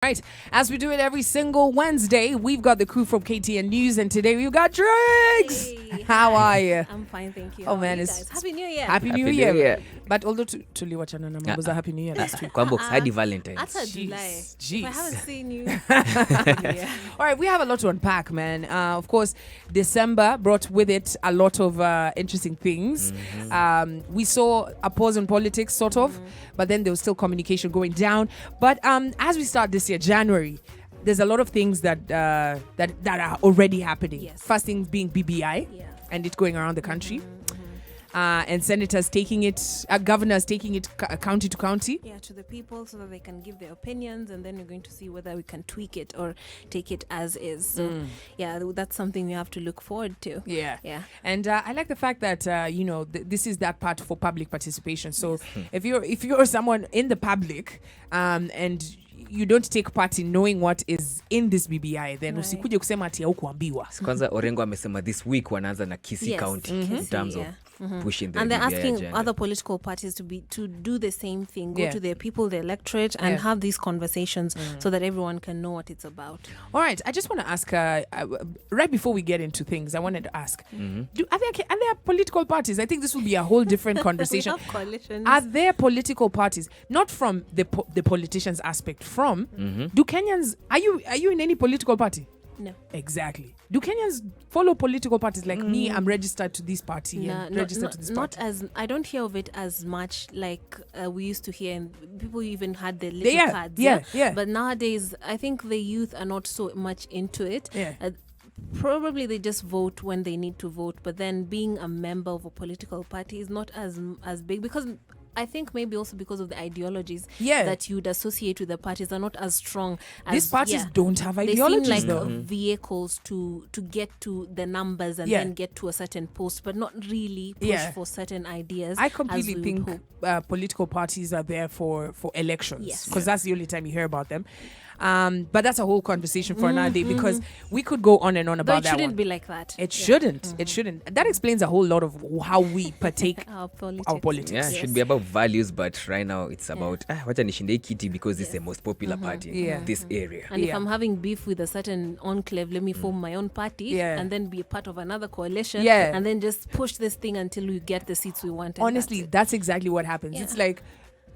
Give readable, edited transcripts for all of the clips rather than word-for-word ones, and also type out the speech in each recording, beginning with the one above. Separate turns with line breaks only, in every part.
Right, as we do it every single Wednesday, we've got the crew from KTN News, and today we've got Trix.
Hey,
How
hi.
are you?
I'm fine, thank you.
Oh
How
man,
are you
it's
guys? Happy New Year.
Happy New
Happy
Year.
New Year.
But although tuliwachana na mambo za Happy New Year last week.
Kwambox hadi Valentine's.
That's July.
Jeez.
If I haven't seen you. Yeah.
All right, we have a lot to unpack, man. Of course, December brought with it a lot of interesting things. We saw a pause in politics, sort of, but then there was still communication going down. But as we start this year, January, there's a lot of things that that are already happening.
Yes.
First thing being BBI,
Yeah.
and it going around the country. And senators taking it, governors taking it county to county.
Yeah, to the people so that they can give their opinions, and then we're going to see whether we can tweak it or take it as is. So, yeah, that's something we have to look forward to.
Yeah.
Yeah.
And I like the fact that this is that part for public participation. So if you're someone in the public and you don't take part in knowing what is in this BBI, then
Right.
usikuje kusema ati haukuambiwa.
Kwanza Orengo amesema this week wanaanza na Kisii
Yes,
County
Kisii,
in terms
yeah.
of pushing the
And they're
BBI
asking
agenda.
other political parties to do the same thing, go
Yeah.
to their people, the electorate, and
Yeah.
have these conversations so that everyone can know what it's about.
All right, I just want to ask, right before we get into things, I wanted to ask, are there political parties? I think this will be a whole different conversation.
We have coalitions.
Are there political parties, not from the politicians aspect, from, do Kenyans, are you in any political party?
No.
Exactly. Do Kenyans follow political parties like me? I'm registered to this party and registered to this
not
party.
as I don't hear of it as much like we used to hear, and people even had the little
Yeah,
cards.
yeah.
But nowadays, I think the youth are not so much into it.
Yeah.
Probably they just vote when they need to vote, but then being a member of a political party is not as big, because I think maybe also because of the ideologies that you'd associate with the parties are not as strong as
These parties don't have
they
ideologies,
seem like
though.
vehicles to get to the numbers and
Yeah.
then get to a certain post, but not really push
Yeah.
for certain ideas.
I
as
completely
we would
think
hope.
political parties are there for elections,
Yes.
because that's the only time you hear about them. But that's a whole conversation for another day, because we could go on and on
Though
about
it
that
shouldn't
one.
be like that.
It shouldn't. It shouldn't. That explains a whole lot of how we partake
Our politics.
our politics.
Yeah, it should be about values, but right now it's about wacha nishinde hii kiti because it's the most popular party in this area.
And if
Yeah.
I'm having beef with a certain enclave, let me form my own party
Yeah.
and then be a part of another coalition
Yeah.
and then just push this thing until we get the seats we want. And
Honestly, that's exactly what happens.
Yeah.
It's like,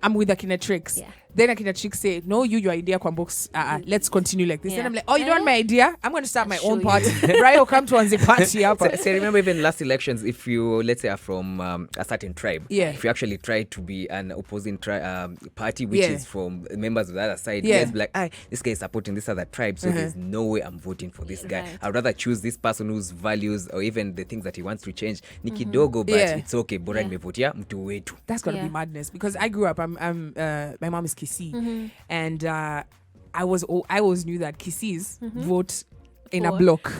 I'm with Akina Trix.
Yeah.
Then Akina Trix say, no, your idea, Kwambox. Let's continue like this.
Yeah.
Then I'm like, oh, you don't want my idea? I'm going to start my
I'll
own
show
party. Right, or come to Anzi party.
So remember, even last elections, if you, let's say, are from a certain tribe,
Yeah.
if you actually try to be an opposing party, which
Yeah.
is from members of the other side,
Yeah.
let's be like, this guy is supporting this other tribe, so there's no way I'm voting for this guy.
Right.
I'd rather choose this person whose values or even the things that he wants to change ni kidogo, but
Yeah.
it's okay. Bora
Yeah.
nimevotia mtu wetu.
That's gonna
Yeah.
be madness, because I grew up. My mom is Kisii, and I always knew that Kisiis vote in a
For-
block,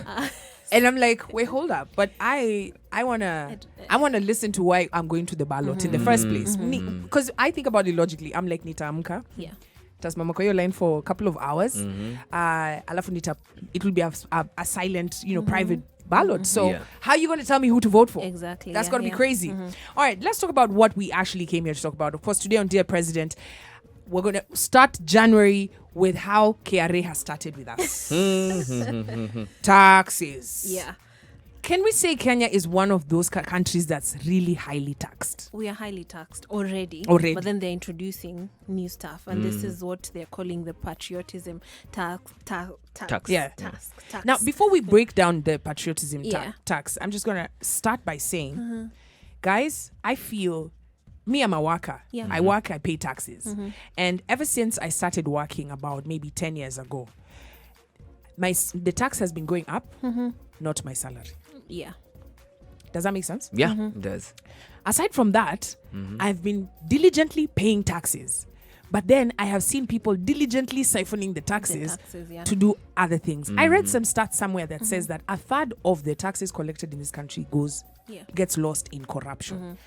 and I'm like, wait, hold up, but I wanna listen to why I'm going to the ballot in the first place, because I think about it logically. I'm like, nitaamka,
Yeah.
tasimama kwa hiyo line for a couple of hours, alafu it will be a silent, private ballot. So
Yeah.
how are you going to tell me who to vote for?
Exactly.
That's
yeah,
going to be crazy. All right, let's talk about what we actually came here to talk about. Of course, today on Dear President, we're going to start January with how KRA has started with us. Taxes.
Yeah.
Can we say Kenya is one of those countries that's really highly taxed?
We are highly taxed already.
Already.
But then they're introducing new stuff. And this is what they're calling the patriotism tax.
Yeah.
Tax.
Now, before we break down the patriotism
Yeah.
tax, I'm just going to start by saying, guys, I feel, me, I'm a worker.
Yeah.
I work, I pay taxes. And ever since I started working about maybe 10 years ago, the tax has been going up, not my salary.
Yeah.
Does that make sense?
Yeah, it does.
Aside from that, I've been diligently paying taxes. But then I have seen people diligently siphoning the taxes,
yeah.
to do other things. I read some stats somewhere that says that a third of the taxes collected in this country gets lost in corruption.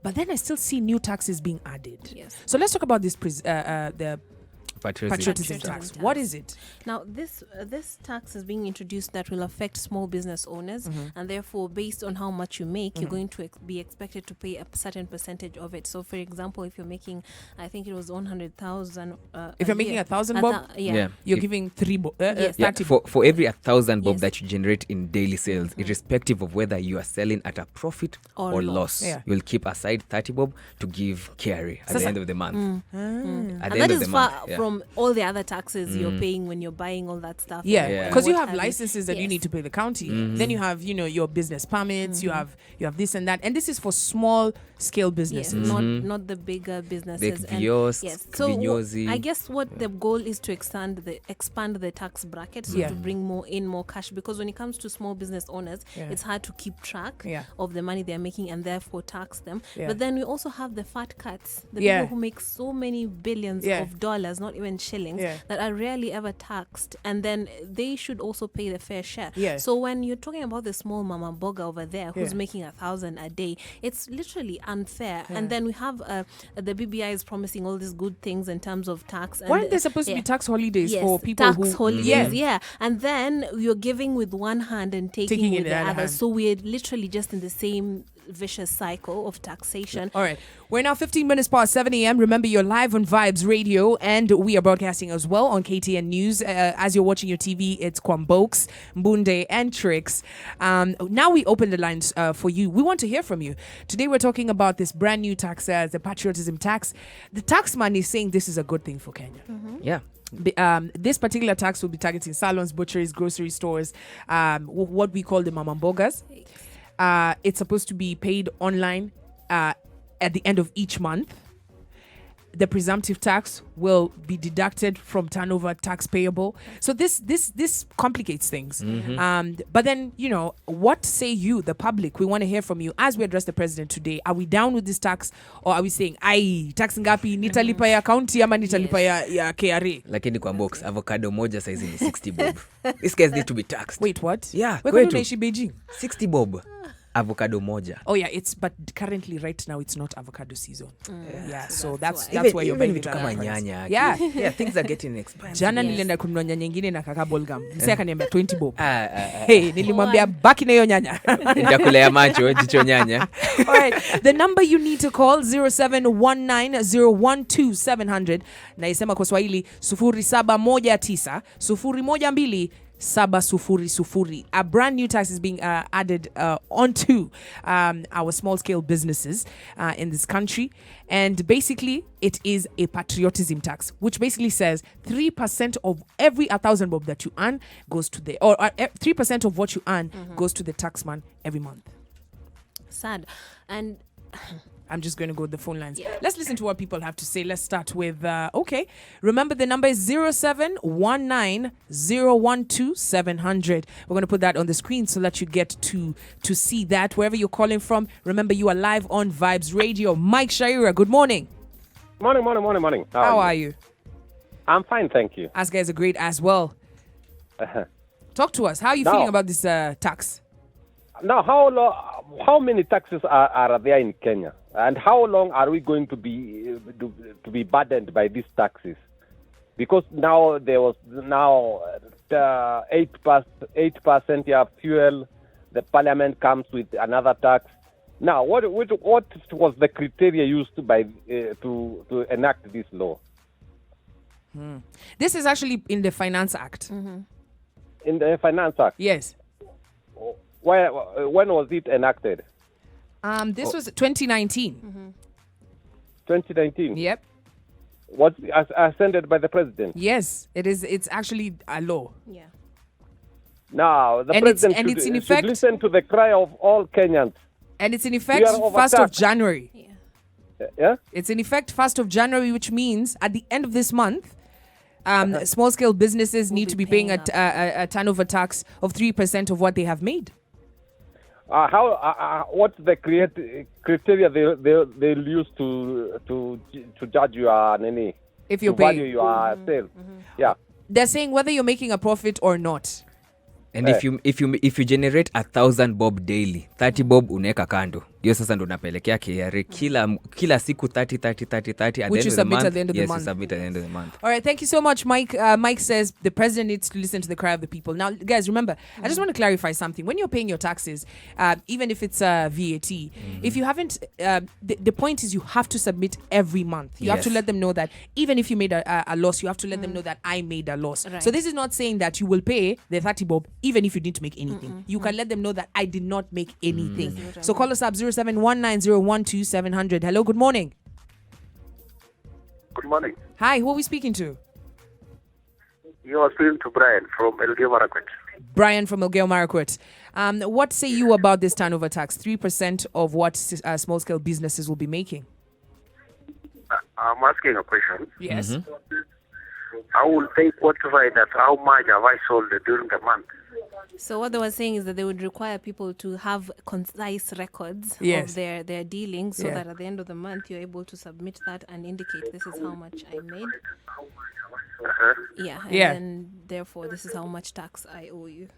But then I still see new taxes being added.
Yes.
So let's talk about this the patriotism tax. What is it?
Now, this tax is being introduced that will affect small business owners, and therefore, based on how much you make, you're going to be expected to pay a certain percentage of it. So, for example, if you're making, I think it was 100,000.
If you're making 1,000 bob, you're giving 30
for every 1,000 bob that you generate in daily sales, irrespective of whether you are selling at a profit or loss, you'll keep aside 30 bob to give KRA at the end of the month.
And that is far from all the other taxes you're paying when you're buying all that stuff.
Because you have licenses that you need to pay the county. Then you have, your business permits. You have this and that, and this is for small scale businesses,
not the bigger businesses. So I guess what the goal is to expand the tax bracket, to bring more cash, because when it comes to small business owners, it's hard to keep track of the money they're making and therefore tax them. But then we also have the fat cats, the people who make so many billions of dollars, not even shillings, that are rarely ever taxed, and then they should also pay the fair share. So when you're talking about the small mama boga over there who's making 1,000 a day, it's literally unfair. And then we have the BBI is promising all these good things in terms of tax. And
weren't there supposed to be tax holidays for people
holidays, and then you're giving with one hand and taking with the other hand. So we're literally just in the same vicious cycle of taxation.
All right. We're now 15 minutes past 7 a.m. Remember, you're live on Vibes Radio, and we are broadcasting as well on KTN News. As you're watching your TV, it's Kwambokes, Mbunde, and Trix. Now we open the lines for you. We want to hear from you. Today we're talking about this brand new tax, the patriotism tax. The taxman is saying this is a good thing for Kenya.
Yeah.
This particular tax will be targeting salons, butcheries, grocery stores, what we call the mamambogas. It's supposed to be paid online at the end of each month. The presumptive tax will be deducted from turnover tax payable. So this complicates things. But then, what say you, the public? We want to hear from you as we address the president today. Are we down with this tax, or are we saying, tax ngapi, nitalipa ya county ama nitalipa ya KRA?
Lakini kwa box, avocado moja saizi ni 60 bob. These guys need to be taxed.
Wait, what?
Yeah.
We're going to Beijing.
60 bob. Avocado moja.
Oh yeah, but currently right now it's not avocado season. So that's why you're buying it.
Kama nyanya.
Yeah,
things are getting expensive.
Jana nilienda kununua nyanya nyingine na kaka bolgam. Msee akaniambia 20 bob. Hey, nilimwambia baki na hiyo nyanya.
Nitakulea macho jicho nyanya.
All right, the number you need to call 0719012700 na isema kwa Swahili 07190112 700. A brand new tax is being added onto our small scale businesses in this country, and basically it is a patriotism tax, which basically says 3% of every 1,000 bob that you earn goes to 3% of what you earn goes to the taxman every month.
Sad. And
I'm just going to go with the phone lines. Let's listen to what people have to say. Let's start with, Remember, the number is 0719012700. We're going to put that on the screen so that you get to see that wherever you're calling from. Remember, you are live on Vibes Radio. Mike Shaira, good morning.
Morning.
How are you?
I'm fine, thank you.
As guys are great as well. Talk to us. How are you feeling about this tax?
Now, how many taxes are there in Kenya? And how long are we going to be burdened by these taxes? Because now there was 8% fuel. The parliament comes with another tax. Now, what was the criteria used by to enact this law?
This is actually in the Finance Act.
In the Finance Act?
Yes.
When was it enacted?
This was 2019.
2019?
Yep.
Was ascended by the president?
Yes, it is. It's actually a law.
Yeah.
Now, the president should listen to the cry of all Kenyans.
And it's in effect 1st of January.
Yeah?
It's in effect 1st of January, which means at the end of this month, small-scale businesses need to be paying a turnover tax of 3% of what they have made.
What's the criteria they'll use to judge your
if you're
value your sale? Yeah,
they're saying whether you're making a profit or not.
And if you generate 1,000 bob daily, 30 bob uneka kando. hiyo sasa ndo unapelekea KRA kila siku 30 at
which you submit at the end of the
yes,
month.
you submit at the end of the month.
All right, thank you so much, Mike. Mike says the president needs to listen to the cry of the people. Now, guys, remember, I just want to clarify something. When you're paying your taxes, even if it's VAT, if you haven't, the point is you have to submit every month. You have to let them know that even if you made a loss, you have to let them know that I made a loss. Right. So this is not saying that you will pay the 30 bob even if you didn't make anything. You can let them know that I did not make anything. So call us up 0719012700. Hello, good morning.
Good morning.
Hi, who are we speaking to?
You are speaking to Brian from Elgeyo Marakwet.
Brian from Elgeyo Marakwet. What say you about this turnover tax? 3% of what small-scale businesses will be making?
I'm asking a question.
Yes.
How will they quantify that? How much have I sold during the month?
So what they were saying is that they would require people to have concise records of their dealings, so that at the end of the month you're able to submit that and indicate this is how much I made. And then therefore this is how much tax I owe you.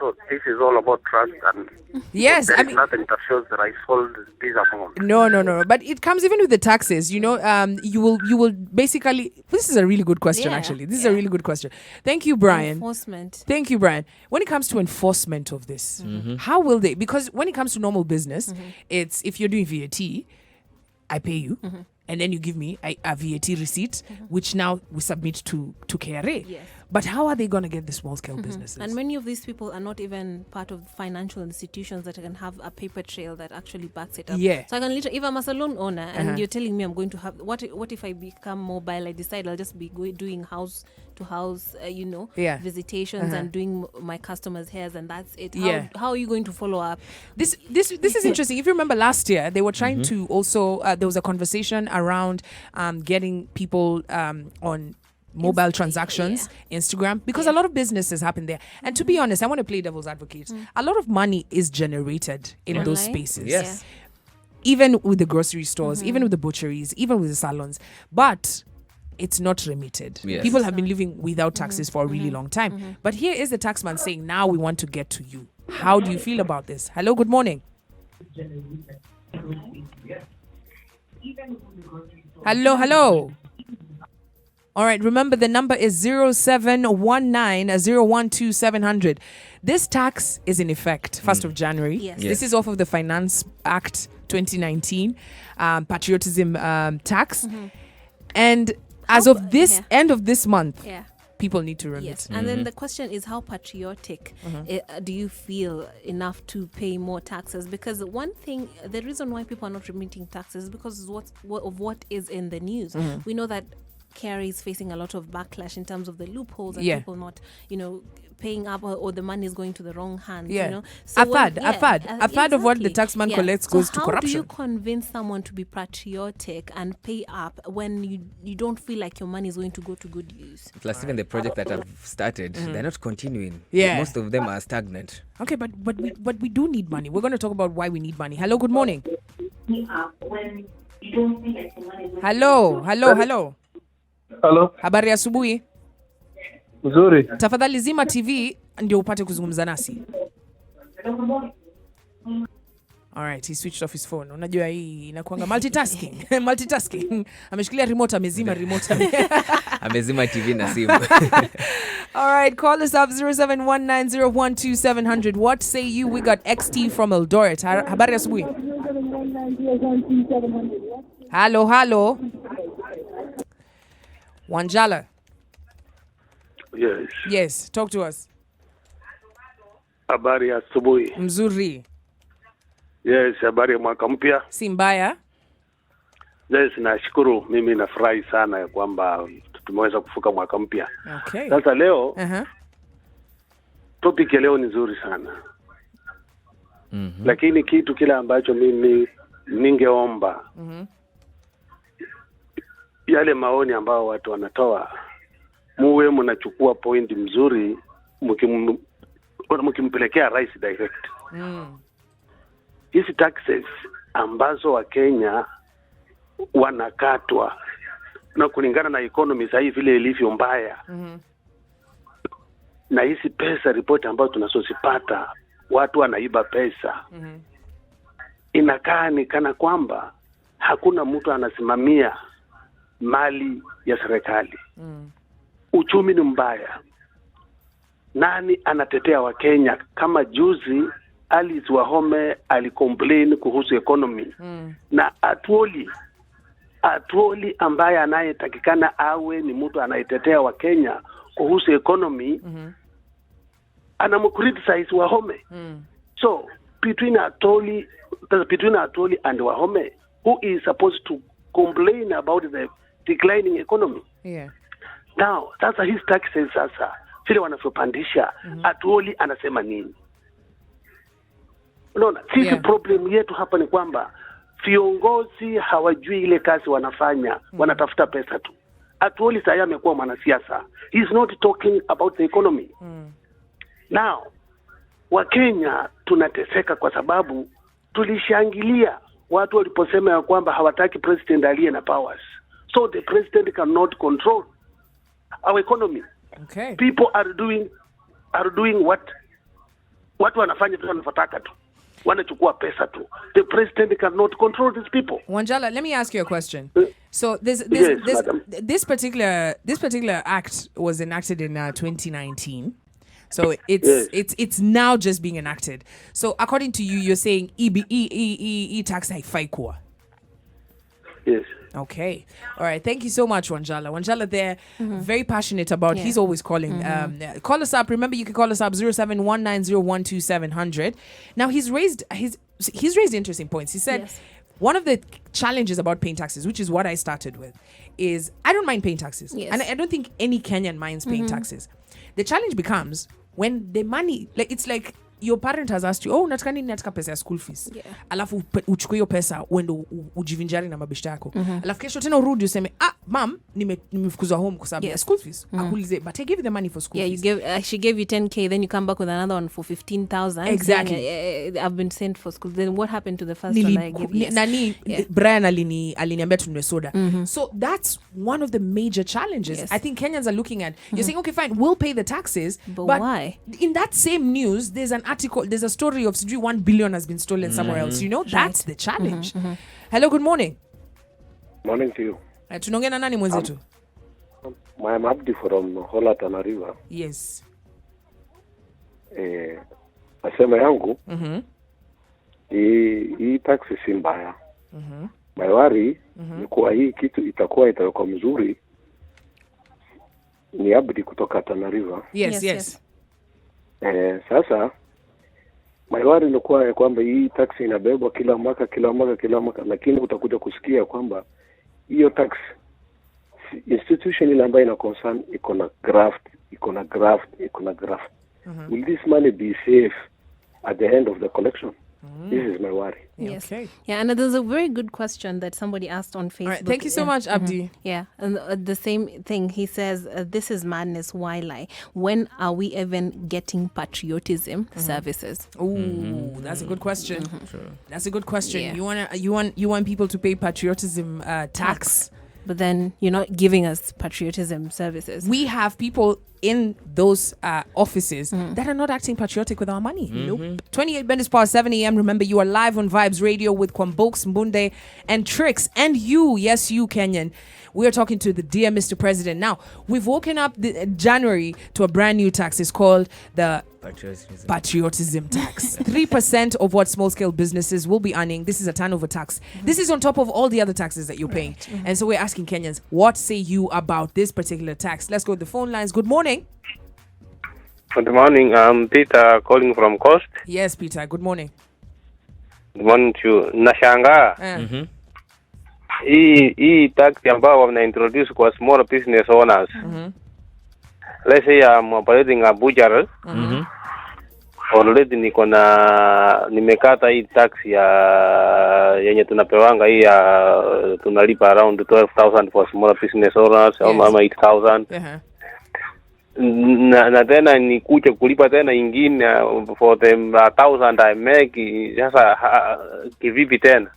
So this is all about trust, and
yes,
there is nothing that shows that I sold this amount.
No. But it comes even with the taxes. You know, you will basically. This is a really good question. Actually, this is a really good question. Thank you, Brian.
Enforcement.
Thank you, Brian. When it comes to enforcement of this, how will they? Because when it comes to normal business, it's if you're doing VAT, I pay you. And then you give me a VAT receipt, which now we submit to KRA. Yes. But how are they going to get the small-scale businesses?
And many of these people are not even part of financial institutions that can have a paper trail that actually backs it up.
Yeah.
So I can literally, if I'm a salon owner and you're telling me I'm going to have, what if I become mobile? I decide I'll just be doing house-to-house, visitations and doing my customers' hairs, and that's it. How are you going to follow up?
This is interesting. If you remember last year, they were trying to also, there was a conversation around getting people on mobile transactions, Instagram, because a lot of businesses happen there. And to be honest, I want to play devil's advocate. A lot of money is generated in those spaces.
Yes.
Even with the grocery stores, even with the butcheries, even with the salons. But it's not remitted. Yes. People have been living without taxes for a really long time. But here is the taxman saying, now we want to get to you. How do you feel about this? Hello, good morning. Hello. All right, remember the number is 0719-012-700. This tax is in effect 1st of January.
Yes.
This is off of the Finance Act 2019, patriotism tax. And as of this end of this month, people need to remit.
Yes, and then the question is, how patriotic do you feel enough to pay more taxes? Because one thing, the reason why people are not remitting taxes is because of what is in the news. We know that KRA is facing a lot of backlash in terms of the loopholes and people not, paying up, or the money is going to the wrong hands. So a third
of what the taxman collects goes to corruption.
How do you convince someone to be patriotic and pay up when you don't feel like your money is going to go to good use?
Plus, even the project that I've started, they're not continuing. Most of them are stagnant.
Okay, but we do need money. We're going to talk about why we need money. Hello, good morning. Hello.
Halo.
Habari asubuhi.
Nzuri.
Tafadhali zima TV ndio upate kuzungumza nasi. All right, he switched off his phone. Unajua hii inakuanga multitasking. Ameshikilia remote, amezima remote.
Amezima TV na simu.
All right, call us up 0719-012-700. What say you? We got XT from Eldoret. Habari asubuhi. Hello. Wanjala. Yes, talk to us.
Habari asubuhi.
Mzuri.
Yes, habari ya mwaka mpya.
Si mbaya.
Yes, nashukuru. Mimi nafurahi sana ya kwamba tumeweza kufuka mwaka mpya.
Okay.
Sasa leo topic ya leo ni nzuri sana. Lakini kitu kile ambacho mimi ningeomba yale maoni ambao watu wanatoa, muwe mnachukua point mzuri mkimpelekea rais direct. Hizi taxes ambazo wa Kenya wanakatwa na kulingana na economy sasa hivi vile ilivyo mbaya. Na hizi pesa report ambazo tunazozipata, watu wanaiba pesa. inakaa ni kana kwamba hakuna mtu anasimamia mali ya serikali. Uchumi ni mbaya. Nani anatetea Wakenya? Kama juzi Alice Wahome alicomplain kuhusu economy. Na Atuoli ambaye anayetakikana awe ni mtu anayetetea Wakenya kuhusu economy, anamcriticize Wahome. So between Atoli and Wahome, who is supposed to complain about the declining economy? Now, sasa his taxes sasa vile wanavyopandisha, Atuoli anasema nini? Unaona, sisi problem yetu hapa ni kwamba viongozi hawajui ile kazi wanafanya, wanatafuta pesa tu. Atuoli sasa amekuwa mwanasiasa. He's not talking about the economy. Now, Wakenya tunateseka kwa sababu tulishangilia watu waliposema ya kwamba hawataki president aliye na powers. So the president cannot control our economy.
Okay.
People are doing what wanafanya tu wanavyotaka tu. Wanachukua pesa tu. The president cannot control these people.
Wanjala, let me ask you a question. So this particular act was enacted in 2019. So it's now just being enacted. So according to you, you're saying tax haifai.
Yes.
Okay. All right. Thank you so much, Wanjala. Wanjala there, very passionate about, he's always calling. Call us up. Remember, you can call us up 0719012700. Now, he's raised interesting points. He said, one of the challenges about paying taxes, which is what I started with, is I don't mind paying taxes.
Yes.
And I don't think any Kenyan minds paying taxes. The challenge becomes when the money, like it's like your parent has asked you, nataka pesa ya school fees. Alafu uchukue hiyo pesa uende ujivinjari na mabeshte yako. Alafu kesho tena urudi useme, mom, nimefukuzwa home kwa sababu ya school fees. Akulize, but I gave you the money for school fees.
She gave you 10K, then you come back with another one for 15,000.
Exactly.
Saying, I've been sent for school. Then what happened to the first one I gave you?
Brian aliniambia tununue soda. So that's one of the major challenges. I think Kenyans are looking at. You're saying, okay, fine, we'll pay the taxes.
But why?
In that same news, there's an article, there's a story of 1 billion has been stolen somewhere else. You know, that's the challenge. Hello, good morning.
Morning to you.
Tunaongea na nani mwenzetu?
I'm Abdi from Hola Tana River.
Yes.
Nasema yangu, hii taxi si mbaya. My worry ni kuwa hii kitu itakuwa mzuri. Ni Abdi kutoka Tana River.
Yes.
Sasa my worry ni kuwa kwamba hii taxi inabebwa kila mwaka, lakini utakuja kusikia kwamba hiyo tax institution ile ambayo ina concern iko na graft. Will this money be safe at the end of the collection? This is my worry.
Yes.
Okay.
Yeah, and there's a very good question that somebody asked on Facebook.
All right, thank you so much, Abdi.
Yeah, and the same thing. He says, this is madness, why lie? When are we even getting patriotism services?
Ooh, that's a good question.
Sure.
That's a good question.
Yeah.
You want people to pay patriotism tax?
But then you're not giving us patriotism services.
We have people in those offices that are not acting patriotic with our money. Nope. 28 minutes past 7 a.m. Remember, you are live on Vibes Radio with Kwamboks, Mbunde, and Trix. And you, yes, you, Kenyan. We are talking to the dear Mr. President. Now, we've woken up January to a brand new tax. It's called the patriotism tax. 3% of what small-scale businesses will be earning. This is a turnover tax. This is on top of all the other taxes that you're paying. And so we're asking Kenyans, what say you about this particular tax? Let's go to the phone lines. Good morning.
Good morning. I'm Peter calling from Coast.
Yes, Peter. Good morning.
Good morning to you. Nashanga. Hii tax ambao wameintroduce kwa small business owners. Let's say I'm operating a butcher. Already nimekata hii tax yenye tunapewanga hii tunalipa around 12,000 for small business owners au mama 8,000. Na tena nikuja kulipa tena ingine for the 1,000 I make. Sasa kivipi tena?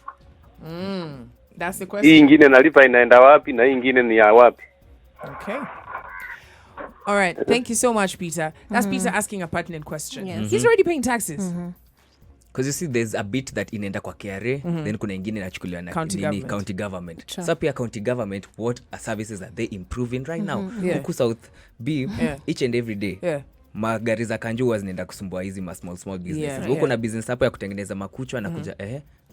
That's the question.
Hii ingine nalipa inaenda wapi na hii ingine ni ya wapi?
Okay. All right. Thank you so much, Peter. That's Peter asking a pertinent question.
Yes.
He's already paying taxes.
Because you see there's a bit that inaenda kwa KRA, then kuna ingine inachukuliwa na county government.
Sure.
So pia county government, what services are they improving right now? Huku South B, each and every day. Magari za kanjua zinaenda kusumbua hizi small businesses. Huko na business hapo ya kutengeneza makuchwa na kuja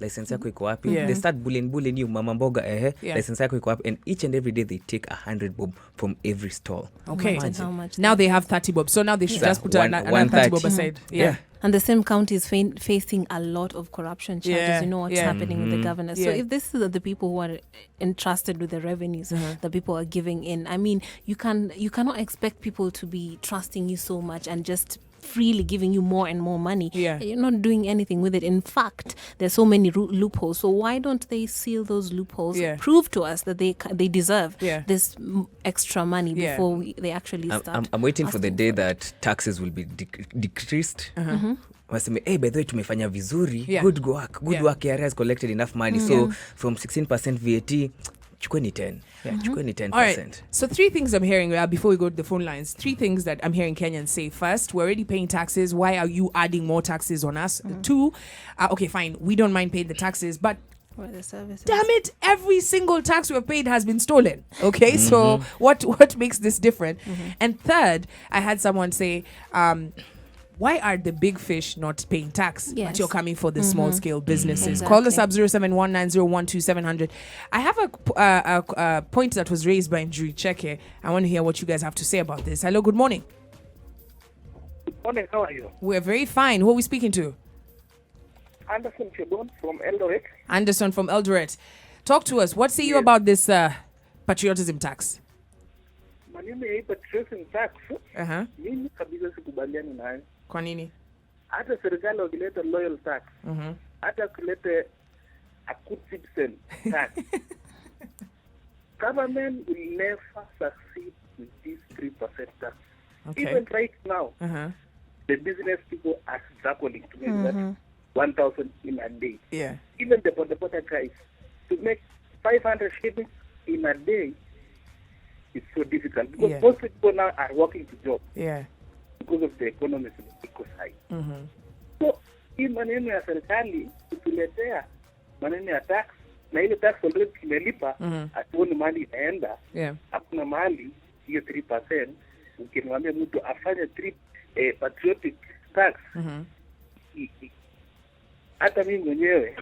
license yako iko wapi? They start bullying you mama mboga license yako iko wapi? And each and every day they take 100 bob from every stall.
Okay. How much now they have 30 bob. So now they should just put another 30 bob aside. Yeah.
And the same county is facing a lot of corruption charges. You know what's happening with the governor. So if this is the people who are entrusted with the revenues that people are giving in, I mean, you cannot expect people to be trusting you so much and just freely giving you more and more money. You're not doing anything with it. In fact, there's so many loopholes. So why don't they seal those loopholes? Prove to us that they deserve this extra money before they actually start.
I'm waiting for the day that taxes will be decreased. Waseme, hey, by the way, tumefanya vizuri. Good work. Good work. KRA has collected enough money. So from 16% VAT, chukweni 10. Chukweni 10%.
All right. So 3 things I'm hearing before we go to the phone lines. 3 things that I'm hearing Kenyans say. First, we're already paying taxes. Why are you adding more taxes on us? 2, okay, fine. We don't mind paying the taxes, but
the services.
Damn it, every single tax we've paid has been stolen. Okay, so what makes this different? And third, I had someone say, why are the big fish not paying tax? But you're coming for the small scale businesses. Call us up 0719012700. I have a point that was raised by Njuri Cheke. I want to hear what you guys have to say about this. Hello, good morning.
Good morning, how are you?
We're very fine. Who are we speaking to?
Anderson from Eldoret.
Anderson from Eldoret. Talk to us. What say you about this patriotism tax?
Maneno ya patriotism tax. Mimi kabisa sikubaliani nayo.
Kwa nini?
Hata serikali wakileta loyal tax. Hata kulete a good citizen tax. Government will never succeed with this 3% tax. Even right now, the business people are struggling to make that 1,000 in a day. Even the border guys, to make 500 shillings in a day, it's so difficult because most people now are working to jobs because of the economy is high. So, hii maneno ya serikali kutuletea maneno ya tax na ile tax already kimelipa hatuoni mali inaenda hakuna mali hiyo 3%. Ukimwambia mtu afanye patriotic tax hata mimi mwenyewe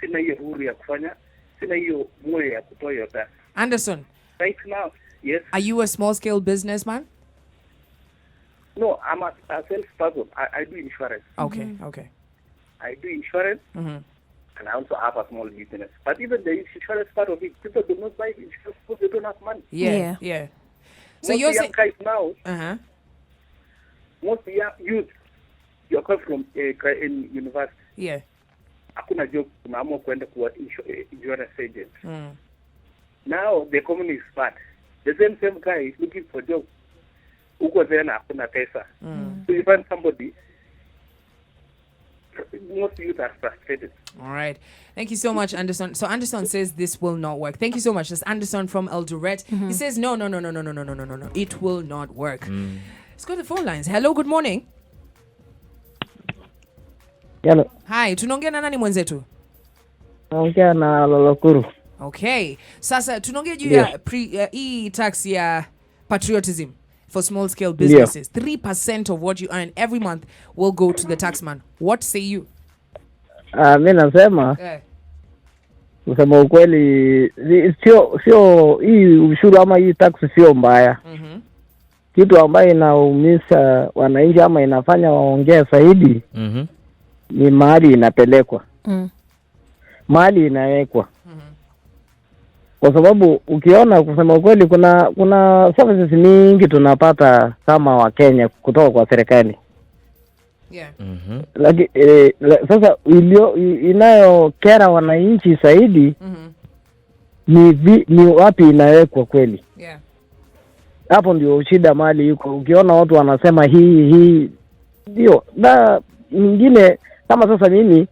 sina hiyo huru ya kufanya, sina hiyo moyo ya kutoa hiyo tax.
Anderson,
right now, yes.
Are you a small scale businessman?
No, I'm a self-person. I do insurance.
Okay.
I do insurance, and I also have a small business. But even the insurance part of it, people do not buy insurance because they don't have money.
Yeah. So
most
you're
young guys now, most young youth, you're coming from in university. Hakuna job, unaamua kwenda kuwa insurance agent. Now the economy is bad. The same guy is looking for job. Uko tena hakuna pesa. So you find somebody. Most youth are frustrated.
All right. Thank you so much, Anderson. So Anderson says this will not work. Thank you so much. That's Anderson from Eldoret. He says no. It will not work. Let's go to the phone lines. Hello, good morning.
Hello.
Hi, tunaongea na nani mwenzetu?
Naongea na Lolokuru.
Okay. Sasa tunaongea juu ya hii tax ya patriotism for small scale businesses. 3% of what you earn every month will go to the taxman. What say you?
Mimi nasema kusema ukweli sio hii ushuru ama hii tax sio mbaya. Kitu ambayo inaumiza wananchi ama inafanya waongee zaidi ni mahali inapelekwa. Mahali inawekwa. Kwa sababu ukiona kusema ukweli kuna services mingi tunapata kama wa Kenya kutoka kwa serikali. Sasa inayokera wananchi zaidi ni wapi inawekwa kweli. Hapo ndio shida mali yuko. Ukiona watu wanasema hii ndio na nyingine kama sasa mimi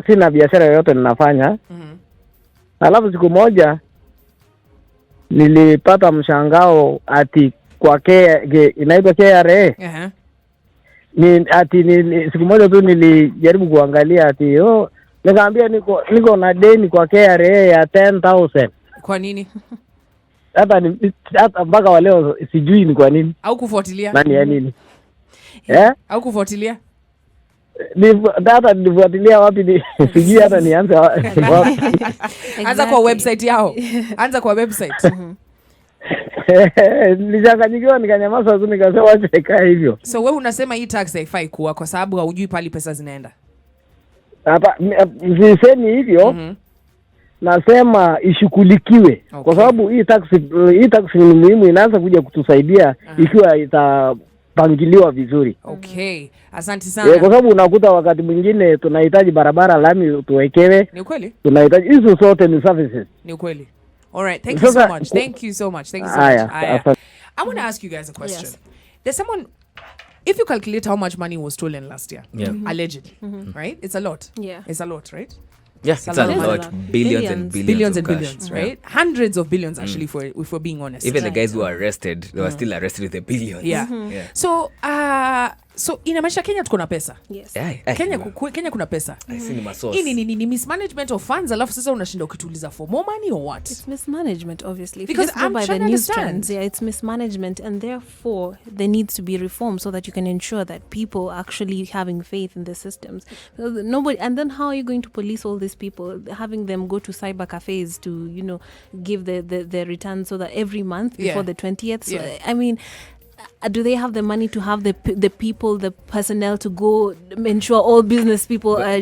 sina biashara yoyote ninafanya. Alafu siku moja nilipata mshangao ati kwa inaitwa KRA. siku moja tu nilijaribu kuangalia nikaambia niko na deni kwa KRA ya 10,000.
Kwa nini?
Hata mpaka wa leo sijui ni kwa nini.
Au kufuatilia?
Nani ya nini?
Au kufuatilia?
Data nifuatilia wapi sijui hata nianze wapi.
Anza kwa website yao. Anza kwa website.
Nilichanganyikiwa nikanyamaza tu nikasema acha ikae hivyo.
So wewe unasema hii tax haifai kuwa kwa sababu haujui pali pesa zinaenda?
Hapa sisemi hivyo. Nasema ishughulikiwe. Okay. Kwa sababu hii tax ni muhimu, inaanza kuja kutusaidia ikiwa itapangiliwa vizuri.
Okay. Asante sana.
Kwa sababu unakuta wakati mwingine tunahitaji barabara lami tuwekewe.
Ni ukweli?
Tunahitaji hizo zote ni services.
Ni ukweli. All right. Thank you so much. Thank you so much. Thank you so much. I want to ask you guys a question. Yes. There's someone, if you calculate how much money was stolen last year, allegedly, right? It's a lot.
Yeah.
It's a lot, right?
Yes, it's a lot. Billions and billions of
billions, right? Hundreds of billions, actually, if we're being honest.
Even the guys who were arrested, they were still arrested with the billions.
Yeah. So inamaanisha Kenya tuko na pesa.
Yes.
Kenya kuna pesa. Ni mismanagement of funds, alafu sasa unashinda ukituliza for more money or what?
It's mismanagement, obviously.
Because I'm
by
trying
the
to
news
understand.
trends, it's mismanagement, and therefore there needs to be reform so that you can ensure that people are actually having faith in the systems. Nobody, and then how are you going to police all these people, having them go to cyber cafes to, give the returns so that every month before the 20th? So, I mean, do they have the money to have the people, the personnel to go ensure all business people are...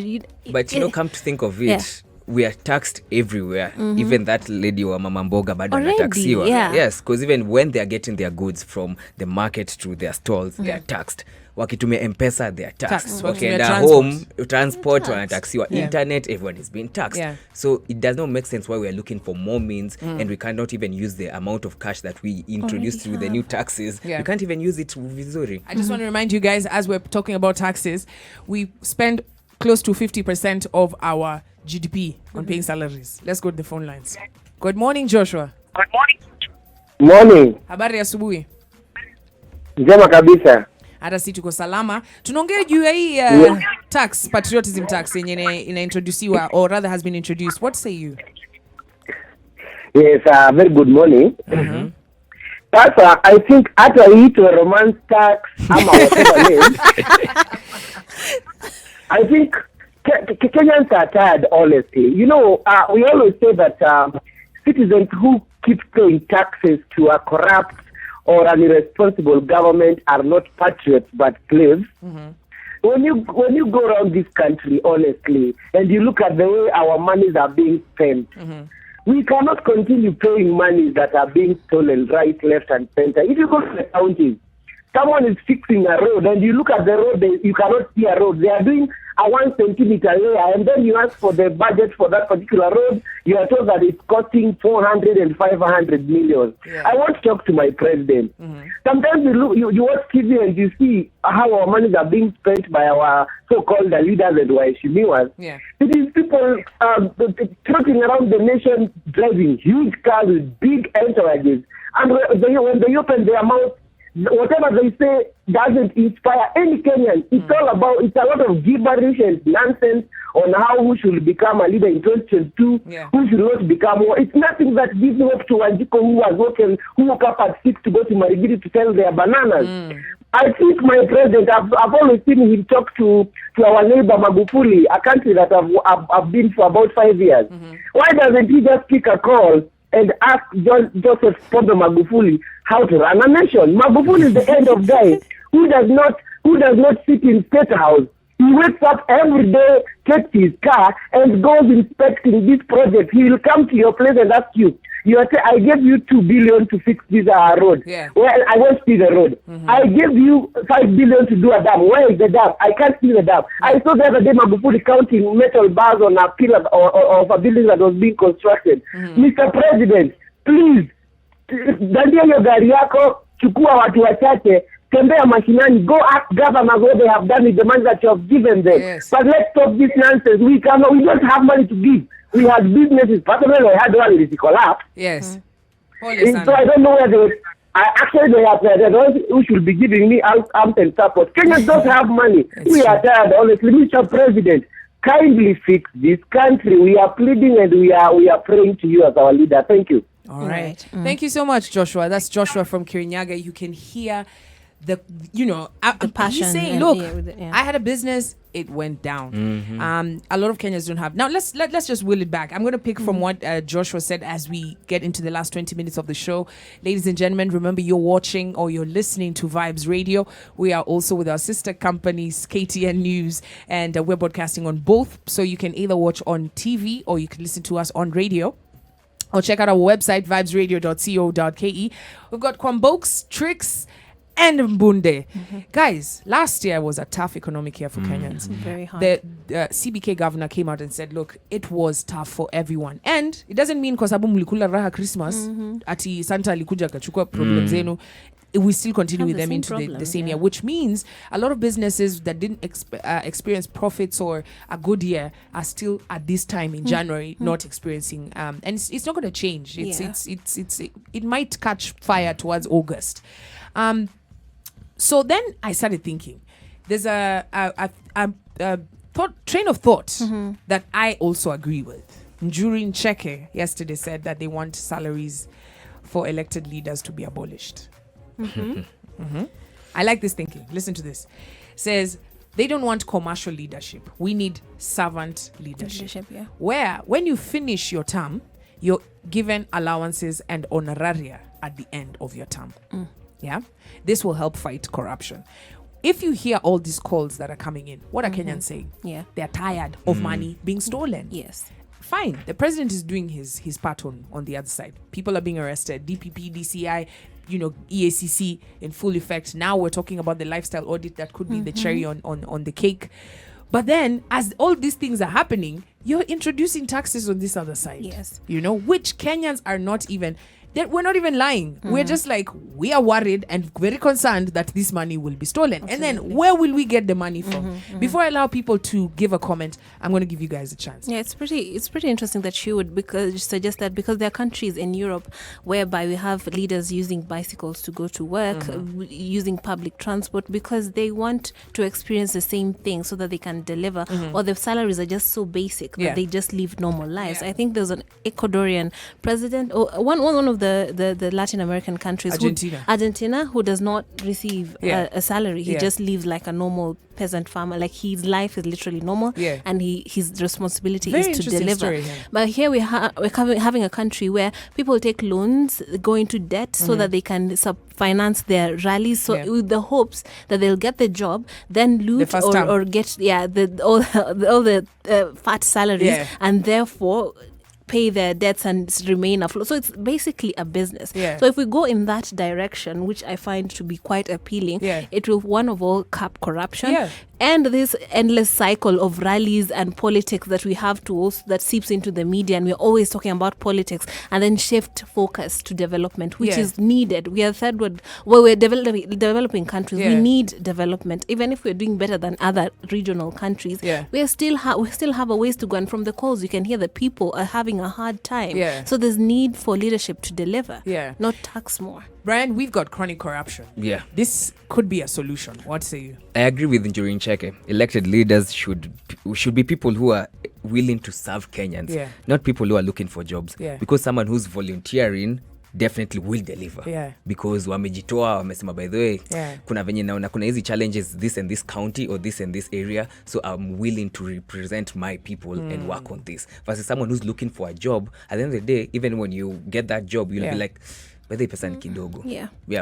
But come to think of it, we are taxed everywhere. Even that lady wa mama mboga bado anataxiwa. Yes, because even when they are getting their goods from the market to their stalls, they are taxed. Wakitumia M-Pesa, they are taxed. Wakienda home, transport, wanataxiwa. Internet, everyone is being taxed. So it does not make sense why we are looking for more means and we cannot even use the amount of cash that we introduced through the new taxes. We can't even use it vizuri.
I just want to remind you guys, as we're talking about taxes, we spend close to 50% of our GDP on paying salaries. Let's go to the phone lines. Good morning, Joshua.
Good morning.
Habari ya asubuhi.
Njema kabisa.
Hata si tuko salama. Tunaongea juu ya hii tax, patriotism tax yenye inaintroduciwa or rather has been introduced. What say you?
Yes, very good morning. Sasa I think hata hii to romance tax ama whatever name. I think Kenyans are tired, honestly. We always say that citizens who keep paying taxes to a corrupt or an irresponsible government are not patriots but slaves. When you go around this country, honestly, and you look at the way our monies are being spent, we cannot continue paying monies that are being stolen right, left, and center. If you go to the counties, someone is fixing a road, and you look at the road, you cannot see a road. They are doing a 1 centimeter layer, and then you ask for the budget for that particular road, you are told that it's costing 400 and 500 million. I want to talk to my president. Sometimes you watch TV and you see how our monies are being spent by our so-called leaders and waheshimiwas. It is people trotting around the nation driving huge cars with big entourages, and when they open their mouth, whatever they say doesn't inspire any Kenyan. It's a lot of gibberish and nonsense on who should become a leader in 2022, who should not become one. It's nothing that gives hope to Wanjiko who woke up at 6 to go to Marigiri to sell their bananas. I think my president, I've always seen him talk to our neighbor Magufuli, a country that I've been for about 5 years. Why doesn't he just pick a call and ask Joseph Pombe Magufuli how to run a nation? Magufuli is the kind of guy who does not sit in State House. He wakes up every day, takes his car, and goes inspecting this project. He will come to your place and ask you, I gave you 2 billion to fix this road. Well, I won't see the road. I gave you 5 billion to do a dam. Where is the dam? I can't see the dam. I saw the other day Magufuli counting metal bars on a pillar of a building that was being constructed. Mr. President, please, dandia hiyo gari yako, chukua watu wachache, tembea mashinani, go ask governors what they have done with the money that you have given them. But let's stop this nonsense. We don't have money to give. We had businesses. Personally, I had one collapse.
Yes.
So I don't know where Actually, they are the ones who should be giving me arms and support. Kenyans don't have money. We are tired, honestly. Mr. President, kindly fix this country. We are pleading and we are praying to you as our leader. Thank you.
All right. Thank you so much, Joshua. That's Joshua from Kirinyaga. You can hear the passion. He's saying, look, I had a business, it went down. A lot of Kenyans don't have. Now let's just wheel it back. I'm going to pick from what Joshua said as we get into the last 20 minutes of the show. Ladies and gentlemen, remember you're watching or you're listening to Vibes Radio. We are also with our sister companies, KTN News, and we're broadcasting on both. So you can either watch on TV or you can listen to us on radio. Or check out our website, vibesradio.co.ke. We've got Kwambokes, Trix, and Mbunde. Guys, last year was a tough economic year for Kenyans.
Very hard.
The CBK governor came out and said, look, it was tough for everyone. And it doesn't mean kwa sababu mlikula raha Christmas, ati Santa alikuja akachukua problem zenu. We still continue with them into the same year, which means a lot of businesses that didn't experience profits or a good year are still at this time in January not experiencing. And it's not going to change. It might catch fire towards August. So then I started thinking, there's a train of thought that I also agree with. Njuri Ncheke yesterday said that they want salaries for elected leaders to be abolished. I like this thinking. Listen to this. Says they don't want commercial leadership. We need servant leadership. Where when you finish your term, you're given allowances and honoraria at the end of your term. Yeah, this will help fight corruption. If you hear all these calls that are coming in, what are Kenyans saying? They're tired of money being stolen.
Yes.
Fine. The president is doing his part on the other side. People are being arrested. DPP, DCI, EACC in full effect. Now we're talking about the lifestyle audit that could be the cherry on the cake. But then as all these things are happening, you're introducing taxes on this other side.
Yes.
Which Kenyans are not even... We're not even lying. We're just like, we are worried and very concerned that this money will be stolen. Absolutely. And then where will we get the money from? Before I allow people to give a comment, I'm going to give you guys a chance.
Yeah, it's pretty interesting that you would suggest that, because there are countries in Europe whereby we have leaders using bicycles to go to work, using public transport, because they want to experience the same thing so that they can deliver, or their salaries are just so basic that they just live normal lives. I think there's an Ecuadorian president, or one of the Latin American countries, Argentina, who does not receive a salary. He just lives like a normal peasant farmer. Like, his life is literally normal, and his responsibility is to deliver. Story, But here we're having a country where people take loans, go into debt so that they can finance their rallies, with the hopes that they'll get the job, then loot or get all the fat salaries, and therefore pay their debts and remain afloat. So it's basically a business. So if we go in that direction, which I find to be quite appealing, it will one of all cap corruption. And this endless cycle of rallies and politics that we have to also, that seeps into the media, and we're always talking about politics, and then shift focus to development, which is needed. We are third world, we're developing countries. We need development. Even if we're doing better than other regional countries, we still have a ways to go. And from the calls, you can hear that people are having a hard time. So there's need for leadership to deliver, not tax more.
Brian, we've got chronic corruption. This could be a solution. What say you?
I agree with Njuri Ncheke. Elected leaders should be people who are willing to serve Kenyans, not people who are looking for jobs. Because someone who's volunteering definitely will deliver. Because wamejitoa, wamesema, by the way, kuna venye naona kuna hizi challenges this and this county or this and this area, so I'm willing to represent my people and work on this. Versus someone who's looking for a job, at the end of the day, even when you get that job, you'll be like, whether pesa ni kidogo.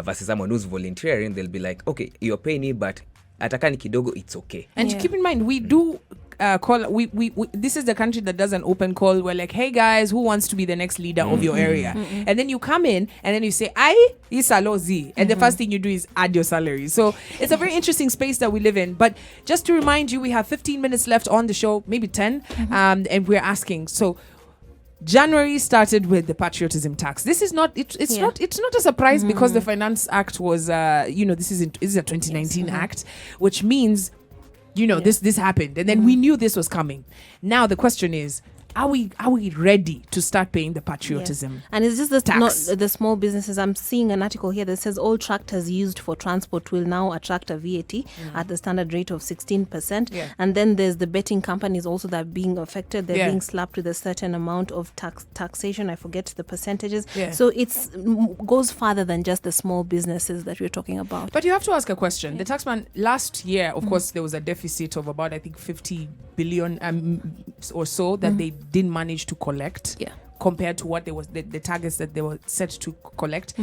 Versus someone who's volunteering, they'll be like, okay, you're paying me, but ataka ni kidogo, it's okay.
And keep in mind, we do call, we this is the country that does an open call. We're like, hey guys, who wants to be the next leader of your area? And then you come in and then you say, I isalo Z, and the first thing you do is add your salary. So it's a very interesting space that we live in. But just to remind you, we have 15 minutes left on the show, maybe 10, and we're asking, so January started with the patriotism tax. This is not it's not a surprise because the Finance Act was this is a 2019 act, which means this happened, and then we knew this was coming. Now the question is, are we ready to start paying the patriotism?
Yeah. And it's just the,
tax?
not the small businesses. I'm seeing an article here that says all tractors used for transport will now attract a VAT at the standard rate of 16%.
Yeah.
And then there's the betting companies also that are being affected. They're
Yeah.
being slapped with a certain amount of taxation. I forget the percentages.
Yeah.
So it's goes farther than just the small businesses that we're talking about.
But you have to ask a question. The taxman, last year, of course, there was a deficit of about, I think, 50 billion or so that they didn't manage to collect.
Yeah.
Compared to what they was the targets that they were set to collect.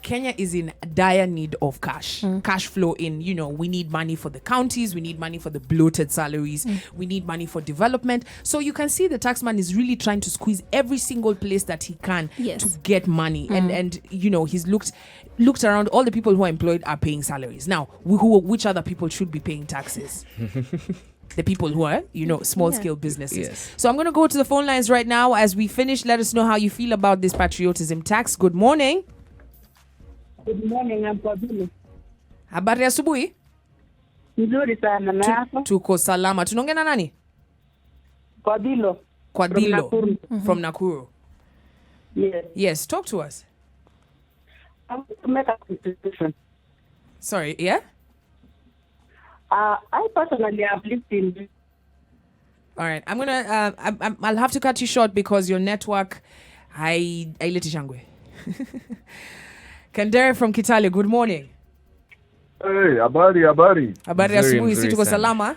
Kenya is in dire need of cash flow in, we need money for the counties, we need money for the bloated salaries, we need money for development. So you can see the taxman is really trying to squeeze every single place that he can to get money. And he's looked around. All the people who are employed are paying salaries. Now, which other people should be paying taxes? The people who are, small-scale businesses.
Yes.
So I'm going to go to the phone lines right now. As we finish, let us know how you feel about this patriotism tax. Good morning.
Good morning, I'm Pabilo.
Habari asubuhi?
Nzuri sana na yako?
Tuko salama. Tunaongea na nani?
Kwadilo.
From Nakuru.
Yes.
Yes, talk to us.
I want to make a contribution.
Sorry, yeah?
I personally have lived in.
All right, I'm gonna. I'll have to cut you short because your network. Haileti shangwe. Kandere from Kitale. Good morning.
Hey, habari.
Habari asubuhi, si tuko salama?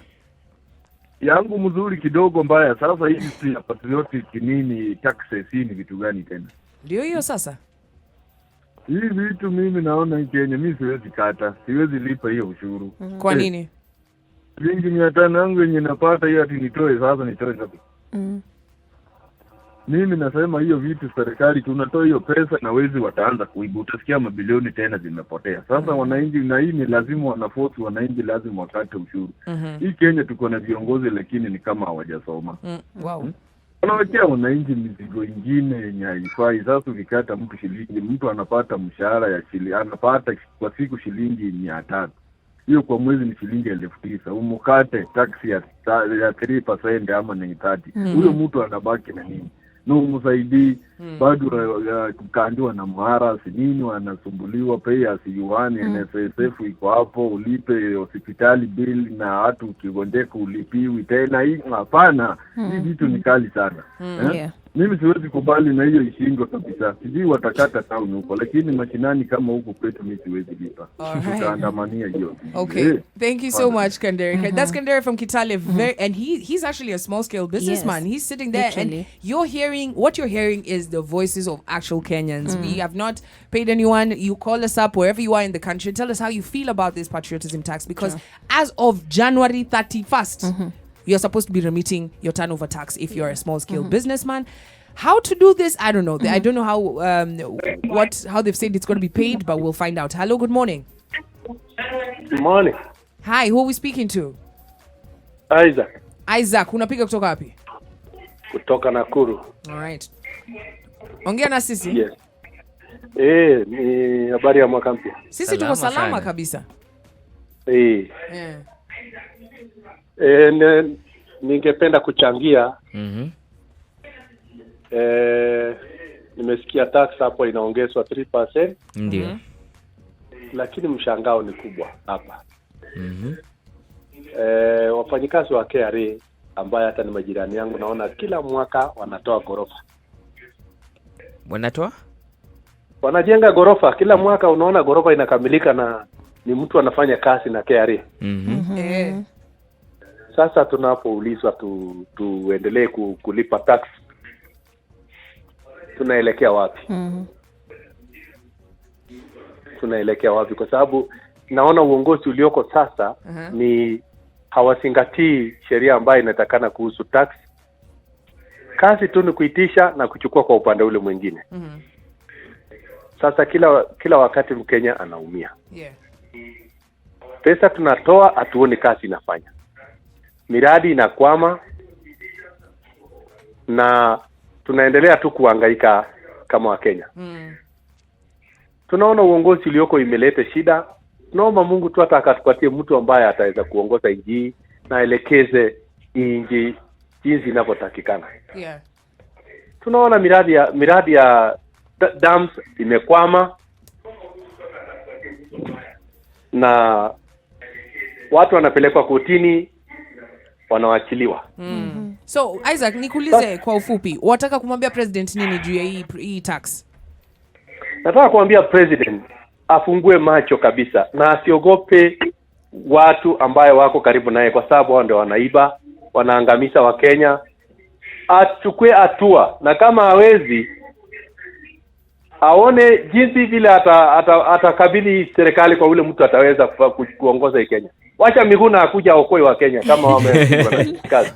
Yangu mzuri kidogo mbaya. Sasa hivi si patriotic nini taxes hii ni vitu gani tena?
Ndio hiyo sasa.
Hii vitu mimi naona hii Kenya mimi siwezi kata. Siwezi lipa hiyo ushuru.
Kwa nini?
Shilingi 500 yangu yenye napata hiyo ati nitoe sasa nitoe ngapi? Mimi nasema hiyo vitu serikali tunatoa hiyo pesa na wezi wataanza kuiba. Utasikia mabilioni tena zimepotea. Sasa wananchi na hii ni lazima wanaforce wananchi lazima wakate ushuru. Hii Kenya tuko na viongozi lakini ni kama hawajasoma.
Wow.
Wanawekea wananchi mizigo ingine yenye haifai. Sasa ukikata mtu shilingi, mtu anapata mshahara ya anapata kwa siku shilingi 300. Hiyo kwa mwezi ni shilingi 9,000. Umukate taxi ya 3% ama 30. Huyo mtu anabaki na nini? No msaidii bado kukandiwa na mhara nini wanasumbuliwa pay as you want. NSSF iko hapo ulipe hospitali bill na watu ukigonjeka ulipiwi tena. Hii hapana. Hii vitu ni kali sana. Mimi siwezi kubali na hiyo ishindwe kabisa. Sijui watakata town huko lakini mashinani kama huko kwetu mimi siwezi lipa. Tutaandamania hiyo.
Okay. Thank you so much, Kandere. That's Kandere from Kitale. And he's actually a small scale businessman. He's sitting there and what you're hearing is the voices of actual Kenyans. We have not paid anyone. You call us up wherever you are in the country. Tell us how you feel about this patriotism tax because as of January 31st, you're supposed to be remitting your turnover tax if you're a small-scale businessman. How to do this? I don't know. I don't know how they've said it's going to be paid, but we'll find out. Hello, good morning.
Good morning.
Hi, who are we speaking to? Isaac, unapiga kutoka wapi?
Kutoka Nakuru.
All right. Ongea na sisi.
Yes. Ni habari ya mwaka mpya.
Sisi tuko salama kabisa.
Ningependa kuchangia. Nimesikia tax hapo inaongezwa 3%.
Ndio.
Lakini mshangao ni kubwa hapa. Wafanyikazi wa KRA ambaye hata ni majirani yangu naona kila mwaka wanatoa gorofa. Wanajenga gorofa kila mwaka, unaona gorofa inakamilika na ni mtu anafanya kazi na KRA. Sasa tunapoulizwa tuendelee kulipa tax, tunaelekea wapi? Tunaelekea wapi? Kwa sababu naona uongozi ulioko sasa ni hawazingatii sheria ambayo inatakana kuhusu tax. Kazi tu ni kuitisha na kuchukua kwa upande ule mwingine. Sasa kila wakati Mkenya anaumia. Pesa tunatoa hatuoni kazi inafanya. Miradi inakwama na tunaendelea tu kuhangaika kama Wakenya. Tunaona uongozi ulioko imeleta shida. Tunaomba Mungu tu hata akatupatie mtu ambaye ataweza kuongoza nchi na elekeze nchi jinsi inavyotakikana. tunaona miradi ya dams imekwama na watu wanapelekwa kotini, wanawachiliwa.
So Isaac, nikuulize kwa ufupi, wataka kumwambia president nini juu ya hii tax?
Nataka kuambia president afungue macho kabisa na asiogope watu ambayo wako karibu naye, kwa sababu wao ndio wanaiba, wanaangamiza Wakenya. Achukue hatua, na kama hawezi aone jinsi vile atakabili serikali kwa ule mtu ataweza kuongoza Kenya. Wacha Miguna akuja aokoe wa Kenya kama wamepigwa na kazi.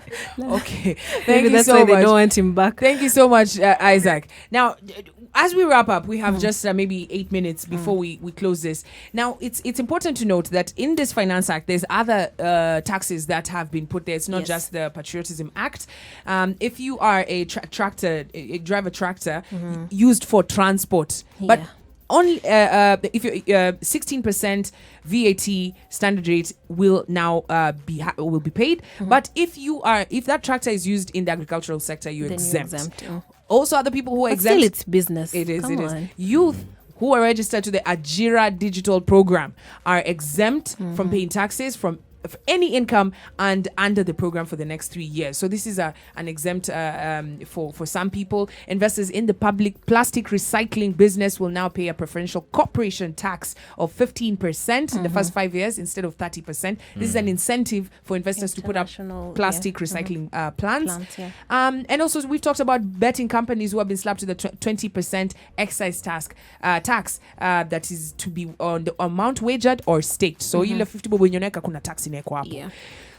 Okay. Thank you so much.
They don't want him back.
Thank you so much, Isaac. Now, as we wrap up, we have just maybe 8 minutes before we close this. Now, it's important to note that in this Finance Act, there's other taxes that have been put there. It's not just the Patriotism Act. If you are a drive a tractor used for transport, but only if you 16% VAT standard rate will now be paid. But if that tractor is used in the agricultural sector, you're exempt. Also, other people who are exempt,
still it's business.
It is. Youth who are registered to the Ajira digital program are exempt from paying taxes from any income and under the program for the next 3 years. So this is an exempt for some people. Investors in the public plastic recycling business will now pay a preferential corporation tax of 15% in the first 5 years instead of 30%. This is an incentive for investors to put up plastic recycling plants. And also we've talked about betting companies who have been slapped with a 20% excise tax that is to be on the amount wagered or staked. So ile 50 bobo nyoneka kuna tax.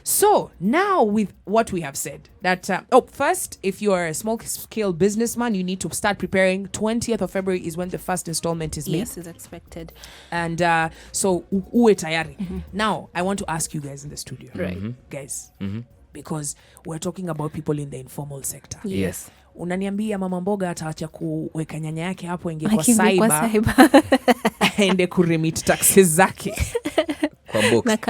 So now with what we have said that first, if you are a small scale businessman, you need to start preparing. 20th of February is when the first installment is made.
Yes, is expected.
And so uwe tayari. Now I want to ask you guys in the studio, guys, because we're talking about people in the informal sector.
Yes.
Unaniambia mama mboga ataacha kuweka nyanya yake hapo inge kwa cyber aende kuremit taxes zake
kwa box.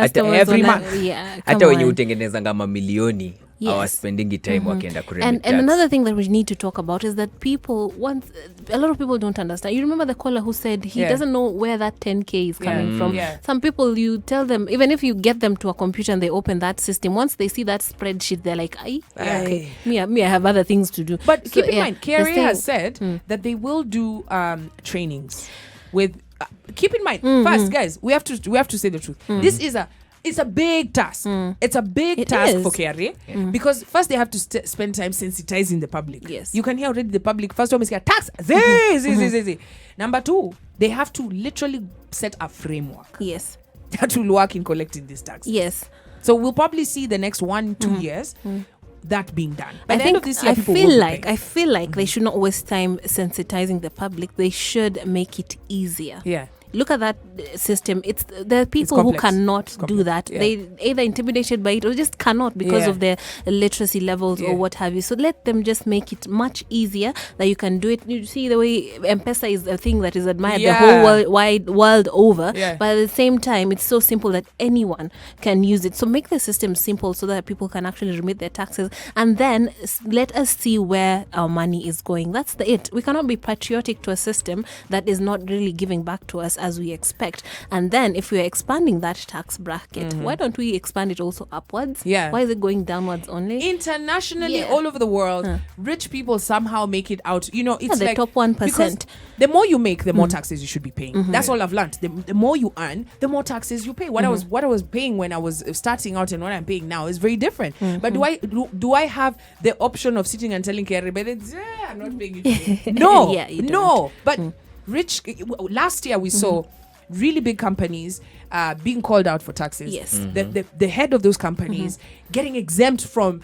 Hata wenye utengeneza ngama milioni our spending time wakienda kuremit tax.
And another thing that we need to talk about is that a lot of people don't understand. You remember the caller who said he doesn't know where that 10K is coming from. Some people, you tell them, even if you get them to a computer and they open that system, once they see that spreadsheet, they're like, okay, me I have other things to do.
But keep in mind, KRA has said that they will do trainings with keep in mind, first, guys, we have to say the truth. This is it's a big task. It's a big task for KRA because first they have to spend time sensitizing the public.
Yes.
You can hear already the public first one is tax. Zee. Number 2, they have to literally set a framework.
Yes.
That will work in collecting this tax.
Yes.
So we'll probably see the next 1-2 years that being done. By the end of this year,
I feel like they should not waste time sensitizing the public. They should make it easier.
Yeah.
Look at that system. There are people who cannot do that. They either intimidated by it or just cannot because of their literacy levels or what have you. So let them just make it much easier that you can do it. You see the way M-Pesa is a thing that is admired the whole wide world over. Yeah. But at the same time, it's so simple that anyone can use it. So make the system simple so that people can actually remit their taxes. And then let us see where our money is going. That's it. We cannot be patriotic to a system that is not really giving back to us as we expect. And then if we are expanding that tax bracket, why don't we expand it also upwards?
Yeah.
Why is it going downwards only?
Internationally, all over the world, rich people somehow make it out. You know, it's
the
like
top 1%.
Because the more you make, the more taxes you should be paying. That's all I've learned. The more you earn, the more taxes you pay. What I was paying when I was starting out and what I'm paying now is very different. But do I have the option of sitting and telling Kerry, but I'm not paying you? No, no. But last year we saw really big companies being called out for taxes.
Yes.
The head of those companies getting exempt from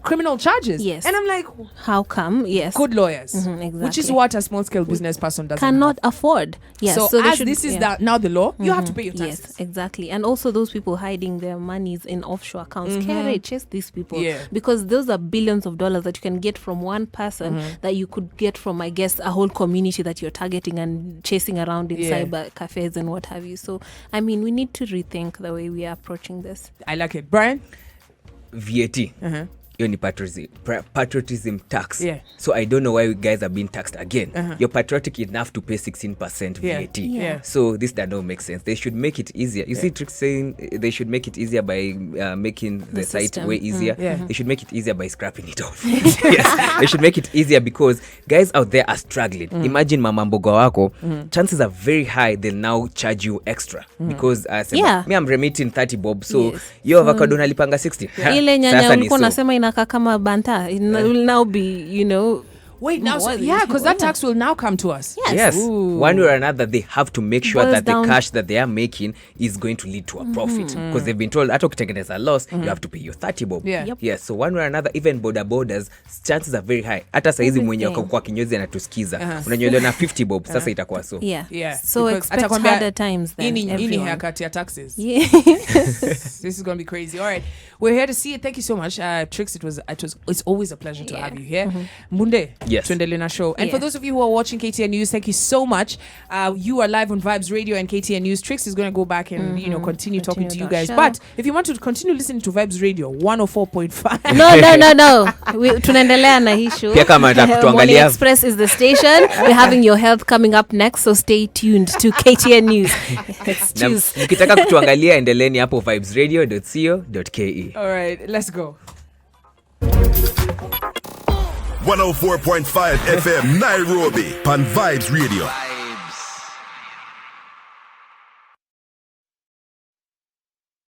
criminal charges.
Yes.
And I'm like,
how come? Yes.
Good lawyers.
Exactly.
Which is what a small scale business person
cannot afford. Yes.
So as this is now the law, you have to pay your taxes.
Yes, exactly. And also those people hiding their monies in offshore accounts. KRA chase these people.
Yeah.
Because those are billions of dollars that you can get from one person that you could get from, I guess, a whole community that you're targeting and chasing around in cyber cafes and what have you. So, I mean, we need to rethink the way we are approaching this.
I like it. Brian?
VAT. hiyo ni patriotism tax. So I don't know why you guys are being taxed again. You're patriotic enough to pay 16% VAT. So this does not make sense. They should make it easier. You see Trix saying they should make it easier by making the site way easier. They should make it easier by scrapping it off. Yes, they should make it easier because guys out there are struggling. Imagine mama mboga wako, chances are very high they'll now charge you extra because me I'm remitting 30 bob, so your avocado nalipanga 60.
Ile nyanya ulikuwa unasema inakaa kama banta, it will now be, you know.
Wait, now, because that tax will now come to us.
Yes. One way or another, they have to make sure that the cash that they are making is going to lead to a profit. Because they've been told, ato kutengeneza loss, you have to pay your 30 bob. Yes. So one way or another, even border borders, chances are very high. Hata saizi mwenye kwa kinyozi anatusikiza. Unanyolewa na 50 bob, sasa itakuwa so.
So expect harder times then.
Ini haircut ya taxes. This is going to be crazy. All right. We're here to see it. Thank you so much. Trix, it's always a pleasure to have you here. Munde.
Yes.
Show. And for those of you who are watching KTN News, thank you so much. You are live on Vibes Radio and KTN News. Trix is going to go back and continue talking to you guys. Show. But if you want to continue listening to Vibes Radio 104.5.
No. Tunaendelea na hii show. Morning Express is the station. We're having your health coming up next, so stay tuned to KTN News.
Mkitaka kutuangalia endeleeni hapo vibesradio.co.ke.
All right, let's go.
104.5 FM Nairobi on Vibes Radio.